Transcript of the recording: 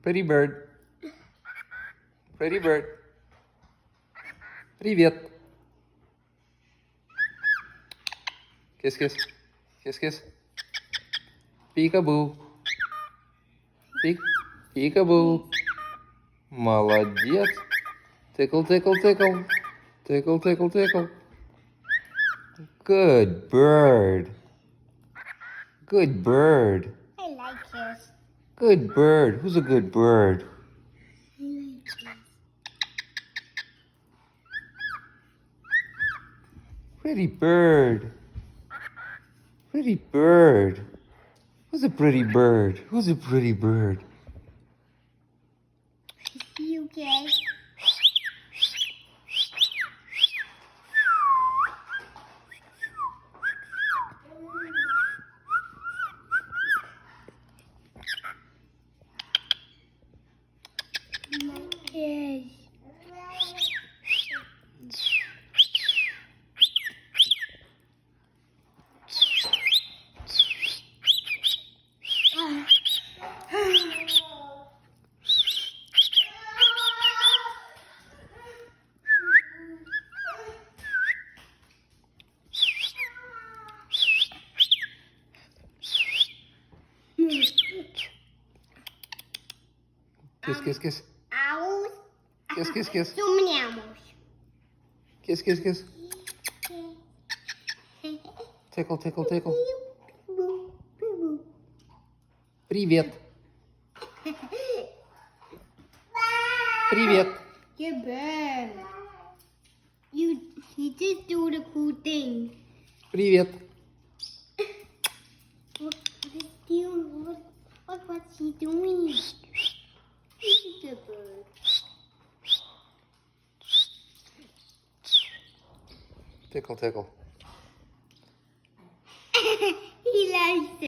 Pretty bird. Pretty bird. Привет. Kiss, kiss. Kiss, kiss. Peekaboo. Peekaboo. Молодец. Tickle, tickle, tickle. Tickle, tickle, tickle. Good bird. Good bird. I like this. Good bird. Who's a good bird? I like this. Pretty bird. Pretty bird. Who's a pretty bird? Who's a pretty bird? You okay? My kids. Kiss, kiss, kiss. Owls. Kiss, kiss, kiss. So many animals. Kiss, kiss, kiss. Tickle, tickle, tickle. Привет. Привет. You're bird. You just do the cool thing. Привет. What's he doing? He's a bird. Tickle, tickle.